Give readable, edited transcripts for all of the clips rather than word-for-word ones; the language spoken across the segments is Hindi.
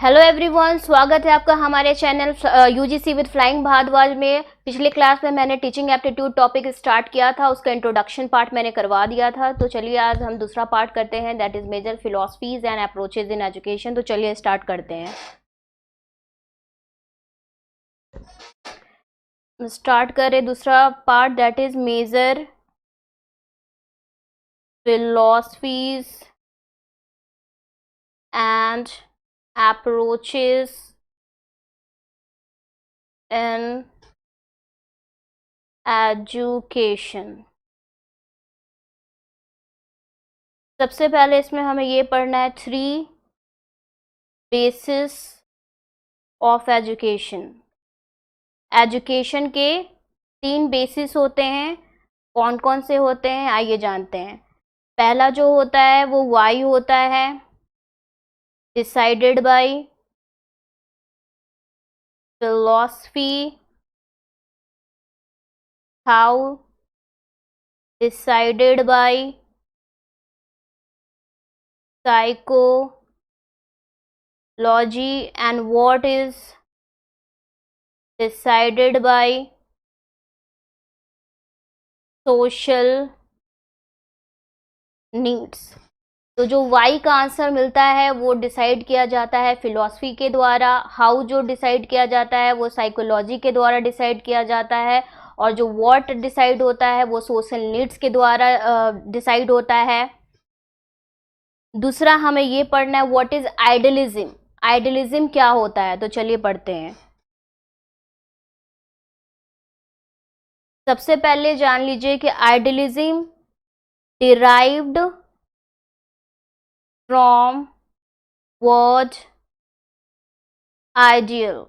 हेलो एवरीवन, स्वागत है आपका हमारे channel UGC with flying Bhardwaj में। पिछले क्लास में मैंने टीचिंग एप्टीट्यूड टॉपिक स्टार्ट किया था, उसका इंट्रोडक्शन पार्ट मैंने करवा दिया था। तो चलिए आज हम दूसरा पार्ट करते हैं, that is major philosophies and approaches in education. तो चलिए स्टार्ट करते हैं। स्टार्ट करें दूसरा part, that is major philosophies and approaches in education. सबसे पहले इसमें हमें ये पढ़ना है three basis of education. Education के तीन बेसिस होते हैं। कौन कौन से होते हैं आइए जानते हैं। पहला जो होता है वो वाई होता है, decided by philosophy, how decided by psychology, and what is decided by social needs. तो जो वाई का आंसर मिलता है वो डिसाइड किया जाता है फिलॉसफी के द्वारा, हाउ जो डिसाइड किया जाता है वो साइकोलॉजी के द्वारा डिसाइड किया जाता है, और जो व्हाट डिसाइड होता है वो सोशल नीड्स के द्वारा डिसाइड होता है। दूसरा हमें ये पढ़ना है व्हाट इज आइडियलिज्म। आइडियलिज्म क्या होता है, तो चलिए पढ़ते हैं। सबसे पहले जान लीजिए कि idealism derived from word ideal.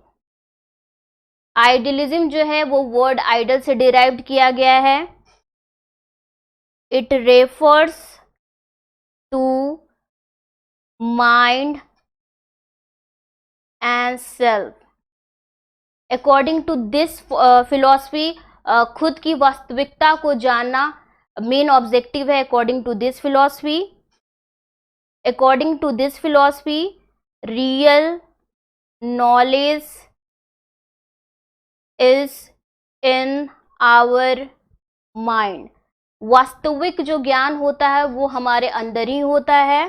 Idealism जो है वो वर्ड आइडल से डिराइव्ड किया गया है। It refers to mind and self. According to this philosophy, खुद की वास्तविकता को जानना मेन ऑब्जेक्टिव है। According to this philosophy real knowledge is in our mind. वास्तविक जो ज्ञान होता है वो हमारे अंदर ही होता है।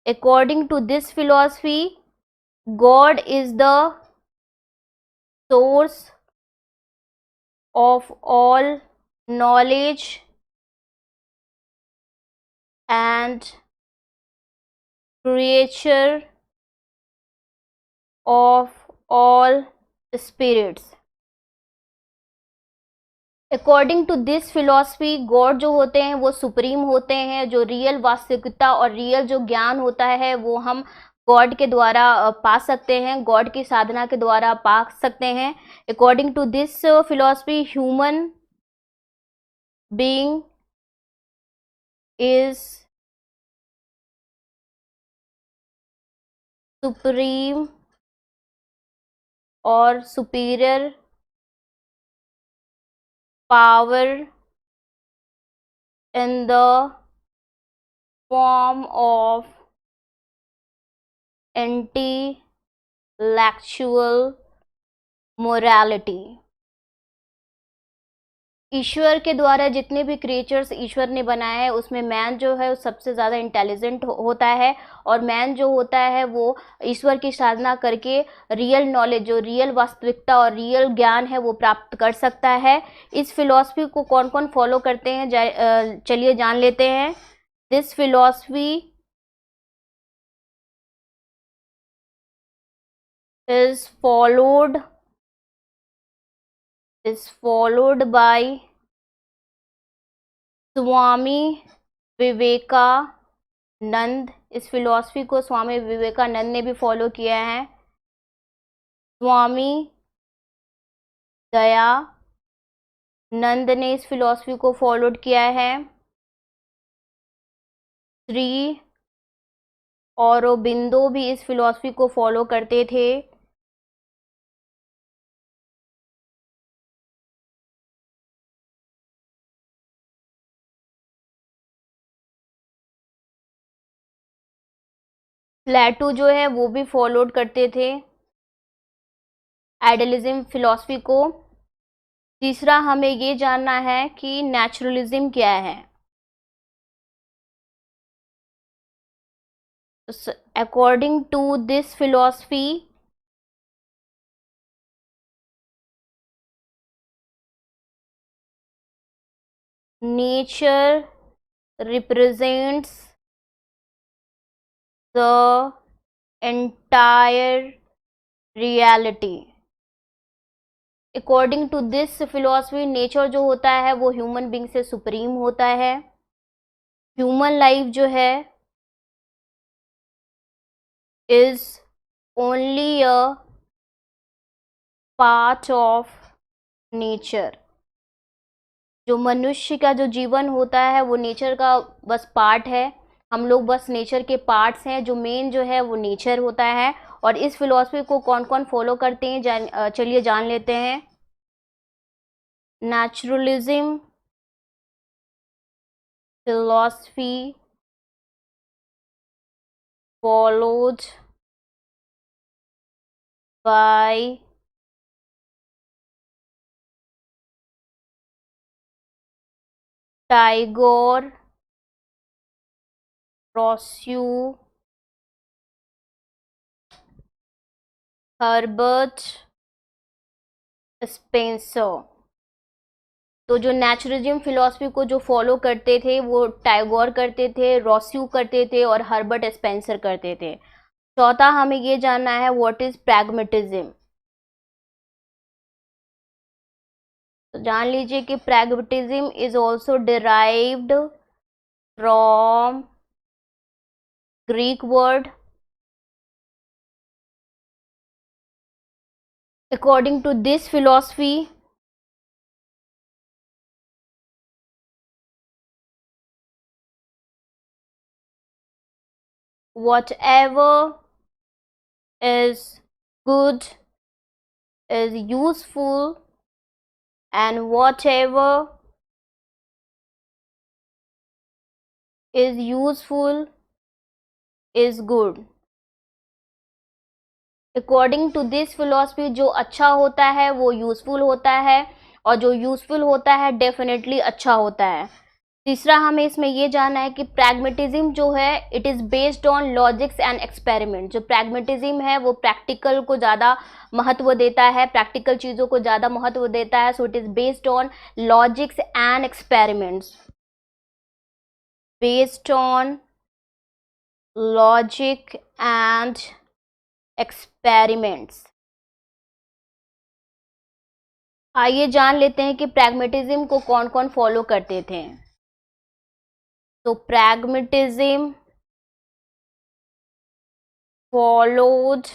According to this philosophy God is the source of all knowledge and creator of all spirits. According to this philosophy God जो होते हैं वो सुप्रीम होते हैं। जो रियल वास्तविकता और रियल जो ज्ञान होता है वो हम गॉड के द्वारा पा सकते हैं, गॉड की साधना के द्वारा पा सकते हैं। According to this philosophy human being is supreme और superior power in the form of intellectual morality. ईश्वर के द्वारा जितने भी क्रिएचर्स ईश्वर ने बनाए हैं उसमें मैन जो है वो सबसे ज़्यादा इंटेलिजेंट होता है, और मैन जो होता है वो ईश्वर की साधना करके रियल नॉलेज, जो रियल वास्तविकता और रियल ज्ञान है वो प्राप्त कर सकता है। इस फिलॉसफी को कौन कौन फॉलो करते हैं चलिए जान लेते हैं। This philosophy is followed by Swami Vivekananda. इस फिलॉसफी को स्वामी विवेकानंद ने भी फॉलो किया है। स्वामी दयानंद ने इस फिलॉसफी को फॉलोड किया है। श्री औरोबिंदो भी इस फिलॉसफी को फॉलो करते थे। प्लेटो जो है वो भी फॉलोड करते थे आइडियलिज्म फिलॉसफी को। तीसरा हमें ये जानना है कि नेचुरलिज्म क्या है। According to this philosophy, nature represents the entire reality। According to this philosophy nature जो होता है वो ह्यूमन बींग से सुप्रीम होता है। ह्यूमन लाइफ जो है is only a part of nature. जो मनुष्य का जो जीवन होता है वो नेचर का बस पार्ट है। हम लोग बस नेचर के पार्ट्स हैं। जो मेन जो है वो नेचर होता है। और इस फिलॉसफी को कौन कौन फॉलो करते हैं चलिए जान लेते हैं। Naturalism philosophy followed by Tagore, Rousseau, Herbert Spencer. तो जो नेचुरलिज्म फिलॉसफी को जो फॉलो करते थे वो टैगोर करते थे, रोस्यू करते थे और हर्बर्ट स्पेंसर करते थे। चौथा हमें ये जानना है व्हाट इज प्रैग्मेटिज्म। तो जान लीजिए कि pragmatism is also derived from Greek word. According to this philosophy, whatever is good is useful and whatever is useful is good। According to this philosophy जो अच्छा होता है वो यूजफुल होता है और जो यूजफुल होता है डेफिनेटली अच्छा होता है। तीसरा हमें इसमें ये जानना है कि प्रैग्मेटिज्म जो है it is based on logics and experiment. जो प्रैग्मेटिज्म है वो प्रैक्टिकल को ज़्यादा महत्व देता है, प्रैक्टिकल चीज़ों को ज़्यादा महत्व देता है। So it is based on logics and experiments. Based on logic and experiments. आइए जान लेते हैं कि प्रैग्मेटिज्म को कौन कौन फॉलो करते थे। तो pragmatism followed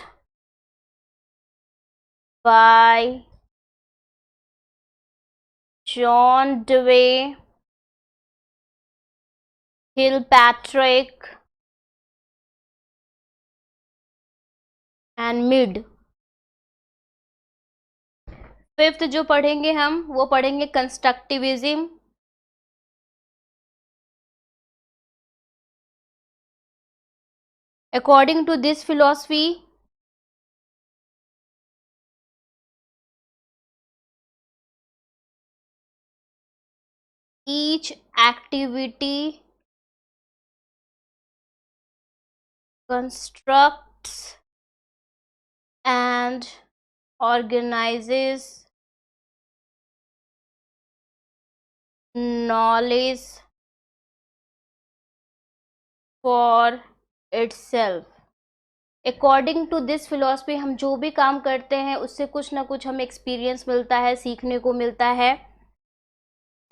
by John Dewey, Kilpatrick and Mead. Fifth जो पढ़ेंगे हम वो पढ़ेंगे constructivism. According to this philosophy, each activity constructs and organizes knowledge for itself। According to this philosophy हम जो भी काम करते हैं उससे कुछ ना कुछ हमें एक्सपीरियंस मिलता है, सीखने को मिलता है।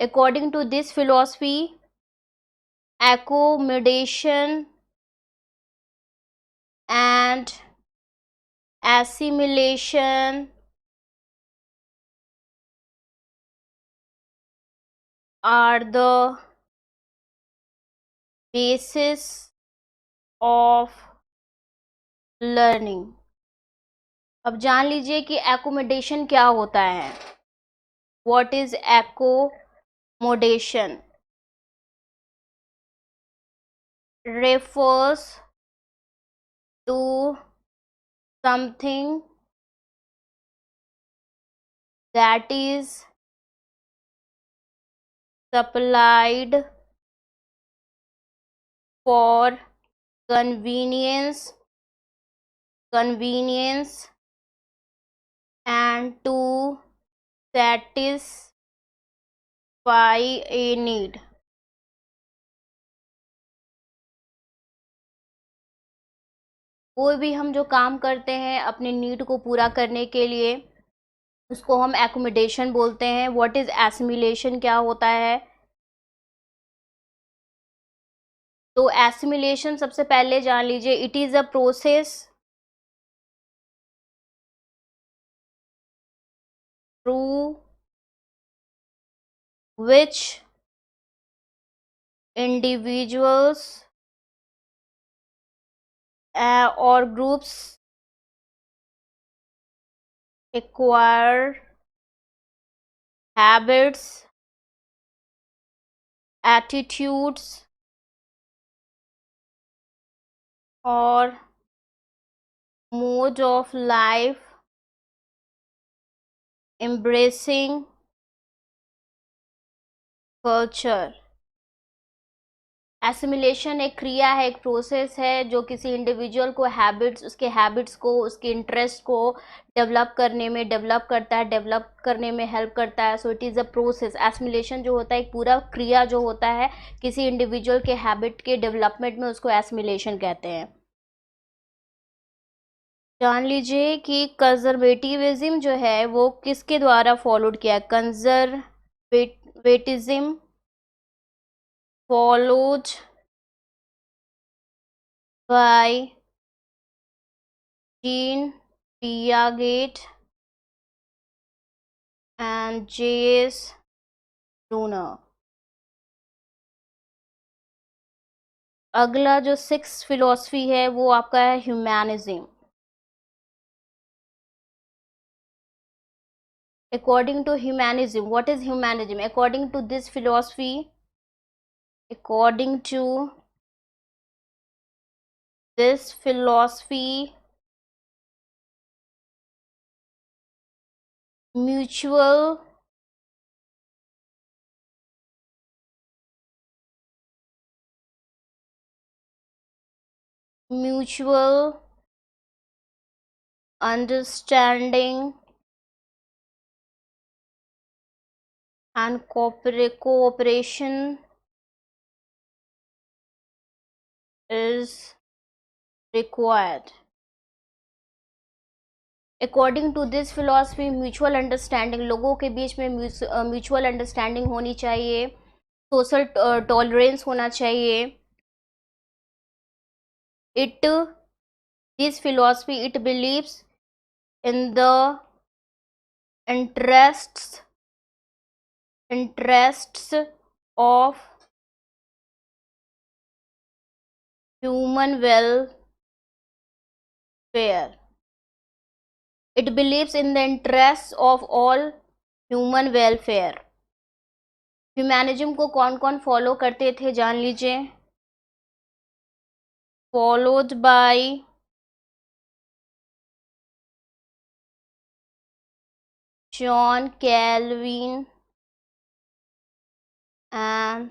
According to this philosophy, accommodation and assimilation are the basis of learning। अब जान लीजिए कि एकोमोडेशन क्या होता है। What is accommodation? refers to something that is supplied for convenience and to satisfy a need. कोई भी हम जो काम करते हैं अपने नीड को पूरा करने के लिए, उसको हम एकोमोडेशन बोलते हैं। व्हाट इज एसिमिलेशन, क्या होता है? तो एसिमिलेशन सबसे पहले जान लीजिए, it is a process through which individuals or groups acquire habits, attitudes, or mode of life embracing culture. Assimilation एक क्रिया है, एक प्रोसेस है जो किसी इंडिविजुअल को हैबिट्स, उसके हैबिट्स को, उसके इंटरेस्ट को डेवलप करने में हेल्प करता है। So it is a process. Assimilation जो होता है एक पूरा क्रिया जो होता है किसी इंडिविजुअल के हैबिट के डेवलपमेंट में, उसको एसिमिलेशन कहते हैं। जान लीजिए कि कंजर्वेटिविज्म जो है वो किसके द्वारा फॉलोड किया? Conservatism followed by Jean Piaget and J.S. Brunner. अगला जो सिक्स फिलॉसफी है वो आपका है humanism. According to humanism, what is humanism? According to this philosophy, mutual understanding and cooperation is required. According to this philosophy, mutual understanding, लोगों के बीच में म्यूचुअल अंडरस्टैंडिंग होनी चाहिए, सोशल टॉलरेंस होना चाहिए। It this philosophy it believes in the interests of human welfare. It believes in the interests of all human welfare. Humanism को कौन कौन फॉलो करते थे जान लीजिए। Followed by John Calvin and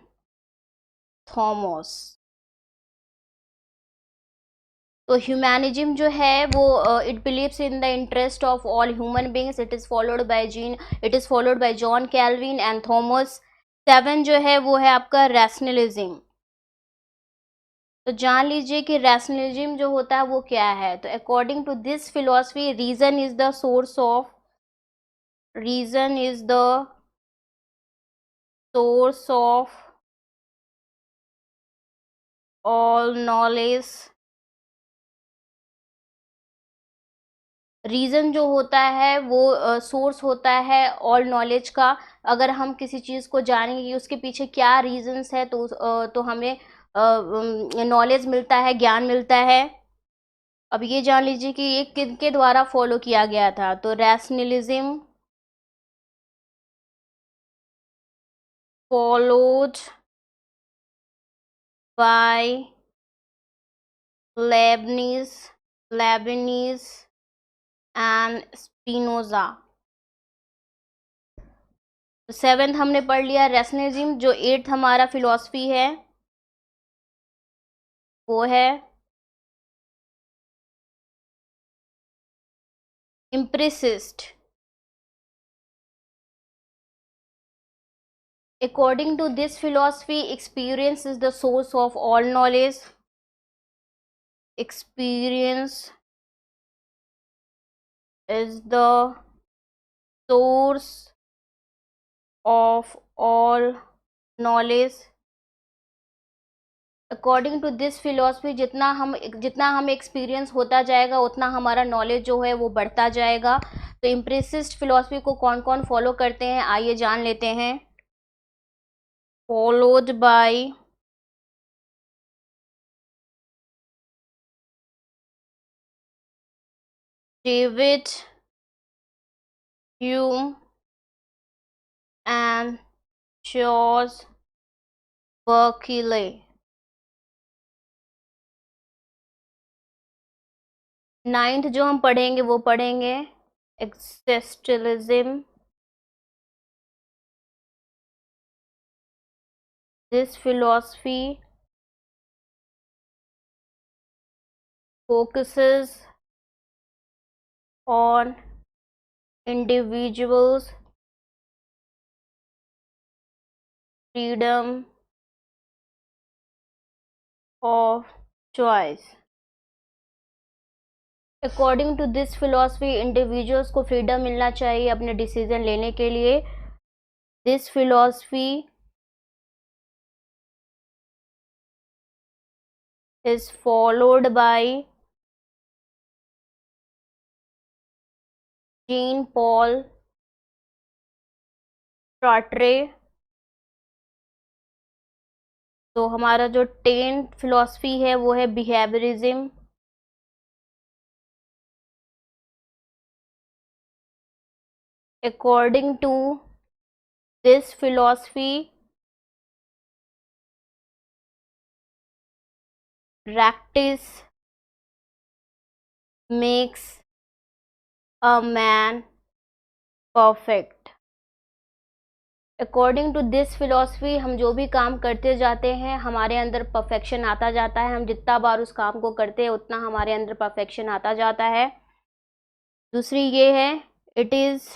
Thomas. तो ह्यूमैनिज्म जो है वो it believes in the interest of all human beings. It is followed by John Calvin and Thomas. 7 जो है वो है आपका रैशनलिज्म। तो जान लीजिए कि रैशनलिज्म जो होता है वो क्या है। तो according to this philosophy, reason is the source of all knowledge. Reason जो होता है वो सोर्स होता है ऑल नॉलेज का। अगर हम किसी चीज़ को जानेंगे कि उसके पीछे क्या रीजंस है तो हमें नॉलेज मिलता है, ज्ञान मिलता है। अब ये जान लीजिए कि ये किनके द्वारा फॉलो किया गया था। तो rationalism followed by Lebanese Leibniz and Spinoza। Seventh हमने पढ़ लिया रेशनलिज्म। जो एट्थ हमारा फिलॉसफी है वो है empiricist। According to this philosophy, experience is the source of all knowledge। Experience is the source of all knowledge। According to this philosophy जितना हम एक्सपीरियंस होता जाएगा उतना हमारा नॉलेज जो है वो बढ़ता जाएगा। तो इम्प्रेसिस्ट फिलॉसफी को कौन कौन फॉलो करते हैं आइए जान लेते हैं। Followed by David Hume and George Berkeley. Ninth जो हम पढ़ेंगे वो पढ़ेंगे existentialism. This philosophy focuses on individuals' freedom of choice। According to this philosophy individuals को फ्रीडम मिलना चाहिए अपने डिसीजन लेने के लिए। This philosophy is followed by Jean Paul Sartre. तो हमारा जो टेंथ फिलॉसफी है वो है behaviourism. According to this philosophy practice makes a man perfect. According to this philosophy हम जो भी काम करते जाते हैं हमारे अंदर परफेक्शन आता जाता है। हम जितना बार उस काम को करते हैं उतना हमारे अंदर परफेक्शन आता जाता है। दूसरी ये है it is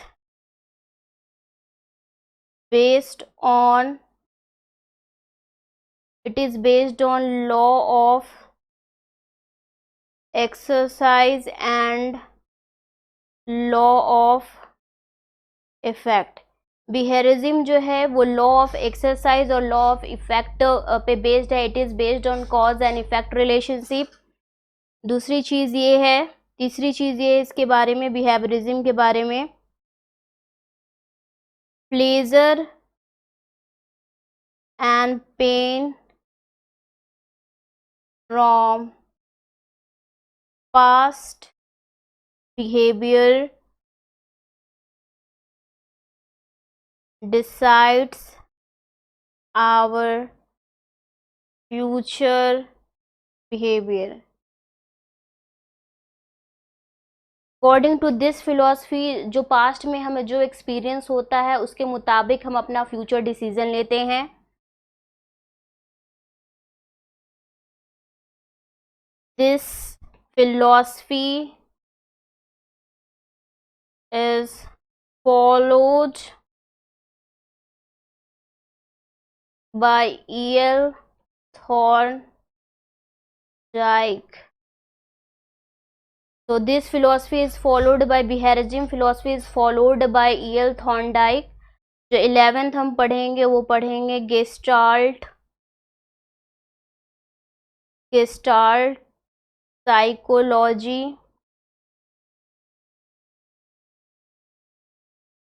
based on law of exercise and law of effect. Behaviourism जो है वो लॉ ऑफ एक्सरसाइज और लॉ ऑफ इफेक्ट पे बेस्ड है। It is based on cause and effect relationship. दूसरी चीज ये है, तीसरी चीज ये है इसके बारे में, बिहेवियरिज्म के बारे में, pleasure and pain from past behaviour decides our future behavior। According to this philosophy जो पास्ट में हमें जो एक्सपीरियंस होता है उसके मुताबिक हम अपना फ्यूचर डिसीजन लेते हैं। This philosophy is followed by E.L. Thorndike। So this philosophy is followed by behaviorism philosophy is followed by E.L. Thorndike। जो 11th हम पढ़ेंगे वो पढ़ेंगे gestalt psychology.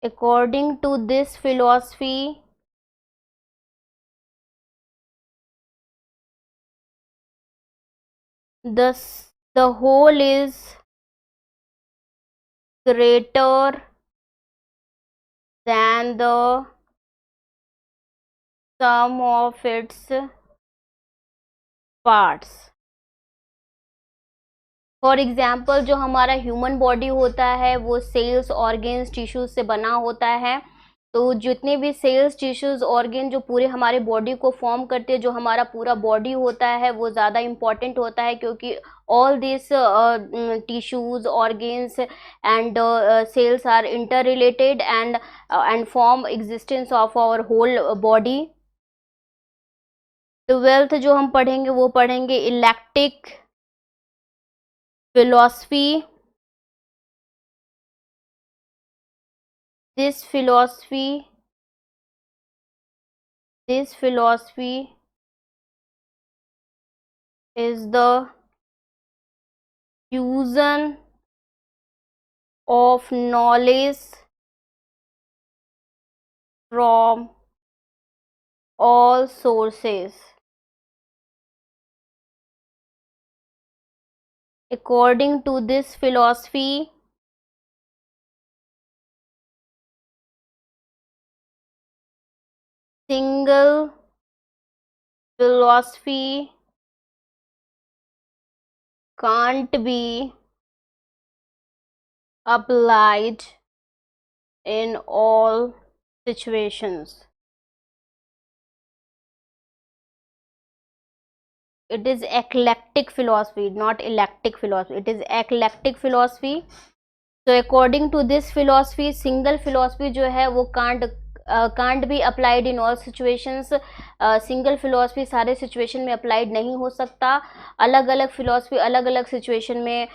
According to this philosophy the whole is greater than the sum of its parts। For example जो हमारा ह्यूमन बॉडी होता है वो सेल्स, ऑर्गेन्स, टिश्यूज से बना होता है। तो जितने भी सेल्स, टिश्यूज, ऑर्गेन जो पूरे हमारे बॉडी को फॉर्म करते हैं, जो हमारा पूरा बॉडी होता है वो ज़्यादा इम्पॉर्टेंट होता है, क्योंकि all this tissues, organs and cells are interrelated and form existence of our whole body. Twelfth जो हम पढ़ेंगे वो पढ़ेंगे eclectic philosophy. This philosophy is the fusion of knowledge from all sources. According to this philosophy, single philosophy can't be applied in all situations. It is eclectic philosophy, not electic philosophy. It is eclectic philosophy. So according to this philosophy, single philosophy जो है वो can't be applied in all situations. Single philosophy सारे सिचुएशन में अप्लाइड नहीं हो सकता, अलग अलग फिलोसफी अलग अलग सिचुएशन में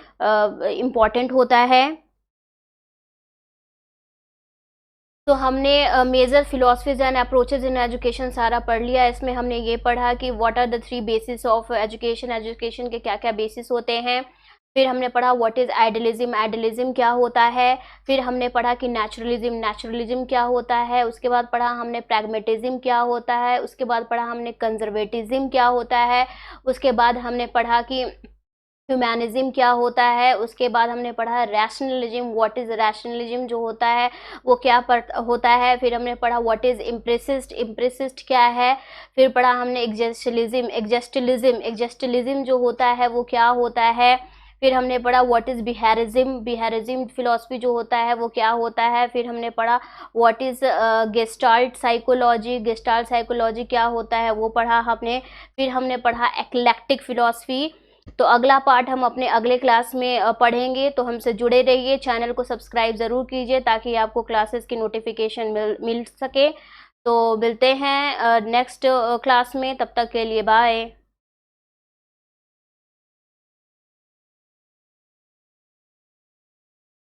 इम्पॉर्टेंट होता है। तो हमने major philosophies and approaches in education सारा पढ़ लिया। इसमें हमने ये पढ़ा कि what are the 3 basis of education, education के क्या क्या बेसिस होते हैं। फिर हमने पढ़ा व्हाट इज़ आइडियलिज्म, आइडियलिज्म क्या होता है। फिर हमने पढ़ा कि नेचुरलिज्म, नेचुरलिज्म क्या होता है। उसके बाद पढ़ा हमने प्रैग्मेटिज्म क्या होता है। उसके बाद पढ़ा हमने कंजर्वेटिज्म क्या होता है। उसके बाद हमने पढ़ा कि ह्यूमैनिज्म क्या होता है। उसके बाद हमने पढ़ा रैशनलिज्म, व्हाट इज़ रैशनलिज्म जो होता है वो क्या होता है। फिर हमने पढ़ा व्हाट इज़ इम्प्रेसिस्ट, इम्प्रेसिस्ट क्या है। फिर पढ़ा हमने एग्जिस्टलिज्म, एग्जिस्टलिज्म जो होता है वो क्या होता है। फिर हमने पढ़ा व्हाट इज़ बिहेरिज्म, बिहेरिज्म फिलोसफी जो होता है वो क्या होता है। फिर हमने पढ़ा what is gestalt psychology, gestalt psychology क्या होता है वो पढ़ा हमने। फिर हमने पढ़ा एक्लेक्टिक फिलोसफी। तो अगला पार्ट हम अपने अगले क्लास में पढ़ेंगे, तो हमसे जुड़े रहिए। चैनल को सब्सक्राइब ज़रूर कीजिए ताकि आपको क्लासेस की नोटिफिकेशन मिल सके। तो मिलते हैं नेक्स्ट क्लास में, तब तक के लिए बाय।